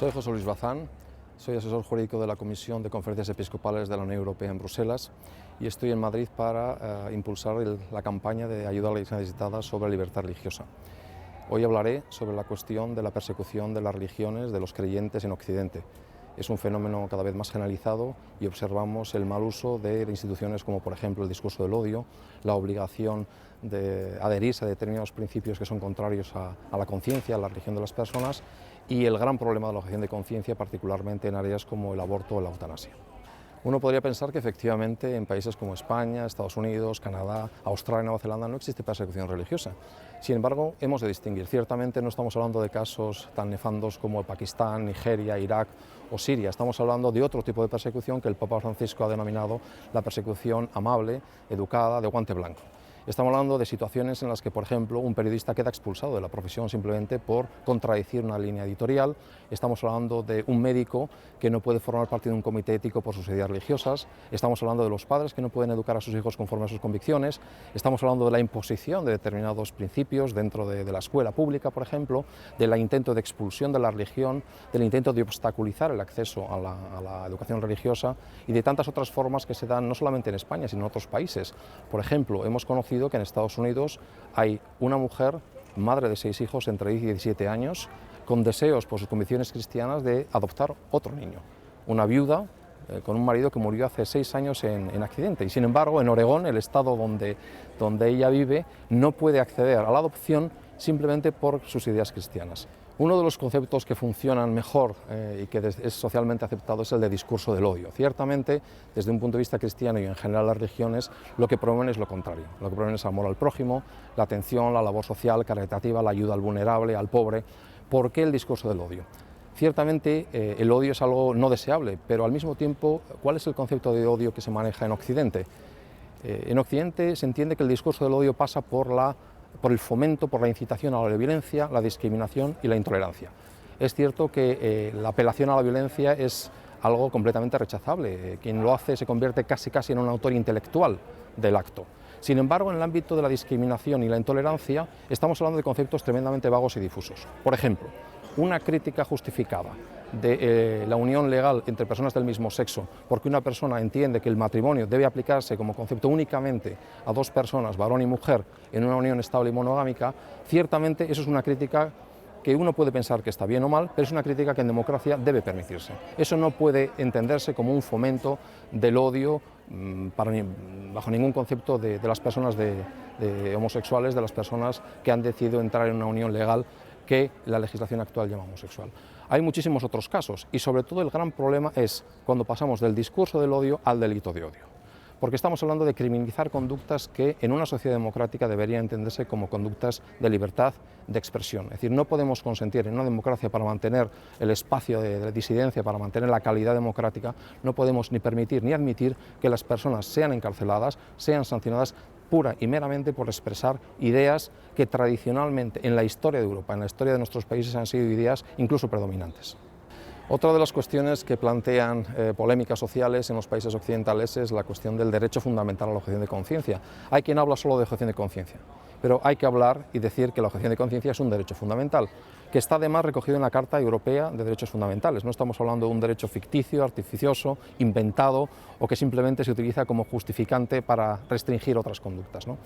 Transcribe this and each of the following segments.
Soy José Luis Bazán, soy asesor jurídico de la Comisión de Conferencias Episcopales de la Unión Europea en Bruselas y estoy en Madrid para impulsar la campaña de ayuda a la Iglesia necesitada sobre libertad religiosa. Hoy hablaré sobre la cuestión de la persecución de las religiones de los creyentes en Occidente. Es un fenómeno cada vez más generalizado y observamos el mal uso de instituciones como por ejemplo el discurso del odio, la obligación de adherirse a determinados principios que son contrarios a la conciencia, a la religión de las personas y el gran problema de la objeción de conciencia, particularmente en áreas como el aborto o la eutanasia. Uno podría pensar que efectivamente en países como España, Estados Unidos, Canadá, Australia y Nueva Zelanda no existe persecución religiosa. Sin embargo, hemos de distinguir. Ciertamente no estamos hablando de casos tan nefandos como Pakistán, Nigeria, Irak o Siria. Estamos hablando de otro tipo de persecución que el Papa Francisco ha denominado la persecución amable, educada, de guante blanco. Estamos hablando de situaciones en las que, por ejemplo, un periodista queda expulsado de la profesión simplemente por contradecir una línea editorial. Estamos hablando de un médico que no puede formar parte de un comité ético por sus ideas religiosas. Estamos hablando de los padres que no pueden educar a sus hijos conforme a sus convicciones. Estamos hablando de la imposición de determinados principios dentro de la escuela pública, por ejemplo, del intento de expulsión de la religión, del intento de obstaculizar el acceso a la educación religiosa y de tantas otras formas que se dan no solamente en España, sino en otros países. Por ejemplo, hemos conocido que en Estados Unidos hay una mujer, madre de 6 hijos entre 10 y 17 años, con deseos por sus convicciones cristianas de adoptar otro niño. Una viuda con un marido que murió hace 6 años en accidente y sin embargo en Oregón, el estado donde ella vive, no puede acceder a la adopción simplemente por sus ideas cristianas. Uno de los conceptos que funcionan mejor y que es socialmente aceptado es el de discurso del odio. Ciertamente, desde un punto de vista cristiano y en general las religiones, lo que promueven es lo contrario. Lo que promueven es amor al prójimo, la atención, la labor social, caritativa, la ayuda al vulnerable, al pobre. ¿Por qué el discurso del odio? Ciertamente el odio es algo no deseable, pero al mismo tiempo, ¿cuál es el concepto de odio que se maneja en Occidente? En Occidente se entiende que el discurso del odio pasa por el fomento, por la incitación a la violencia, la discriminación y la intolerancia. Es cierto que la apelación a la violencia es algo completamente rechazable. Quien lo hace se convierte casi en un autor intelectual del acto. Sin embargo, en el ámbito de la discriminación y la intolerancia estamos hablando de conceptos tremendamente vagos y difusos. Por ejemplo, una crítica justificada de la unión legal entre personas del mismo sexo, porque una persona entiende que el matrimonio debe aplicarse como concepto únicamente a 2 personas, varón y mujer, en una unión estable y monogámica, ciertamente eso es una crítica que uno puede pensar que está bien o mal, pero es una crítica que en democracia debe permitirse. Eso no puede entenderse como un fomento del odio bajo ningún concepto de las personas de homosexuales, de las personas que han decidido entrar en una unión legal que la legislación actual llama homosexual. Hay muchísimos otros casos y sobre todo el gran problema es cuando pasamos del discurso del odio al delito de odio. Porque estamos hablando de criminalizar conductas que en una sociedad democrática deberían entenderse como conductas de libertad de expresión. Es decir, no podemos consentir en una democracia para mantener el espacio de disidencia, para mantener la calidad democrática, no podemos ni permitir ni admitir que las personas sean encarceladas, sean sancionadas pura y meramente por expresar ideas que tradicionalmente en la historia de Europa, en la historia de nuestros países han sido ideas incluso predominantes. Otra de las cuestiones que plantean polémicas sociales en los países occidentales es la cuestión del derecho fundamental a la objeción de conciencia. Hay quien habla solo de objeción de conciencia, pero hay que hablar y decir que la objeción de conciencia es un derecho fundamental, que está además recogido en la Carta Europea de Derechos Fundamentales. No estamos hablando de un derecho ficticio, artificioso, inventado o que simplemente se utiliza como justificante para restringir otras conductas, ¿no?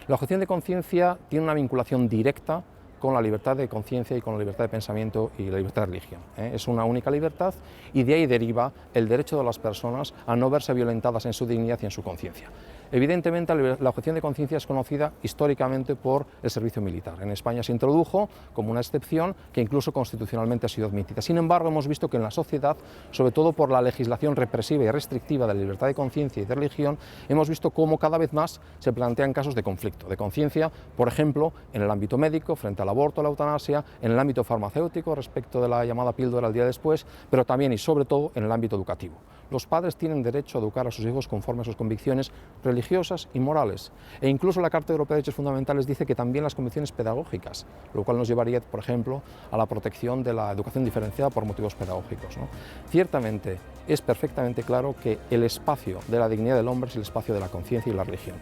La objeción de conciencia tiene una vinculación directa con la libertad de conciencia y con la libertad de pensamiento y la libertad de religión. Es una única libertad y de ahí deriva el derecho de las personas a no verse violentadas en su dignidad y en su conciencia. Evidentemente, la objeción de conciencia es conocida históricamente por el servicio militar. En España se introdujo como una excepción que incluso constitucionalmente ha sido admitida. Sin embargo, hemos visto que en la sociedad, sobre todo por la legislación represiva y restrictiva de la libertad de conciencia y de religión, hemos visto cómo cada vez más se plantean casos de conflicto de conciencia, por ejemplo, en el ámbito médico, frente al aborto, a la eutanasia, en el ámbito farmacéutico, respecto de la llamada píldora al día después, pero también y sobre todo en el ámbito educativo. Los padres tienen derecho a educar a sus hijos conforme a sus convicciones religiosas y morales. E incluso la Carta Europea de Derechos Fundamentales dice que también las convicciones pedagógicas, lo cual nos llevaría, por ejemplo, a la protección de la educación diferenciada por motivos pedagógicos, ¿no? Ciertamente es perfectamente claro que el espacio de la dignidad del hombre es el espacio de la conciencia y la religión.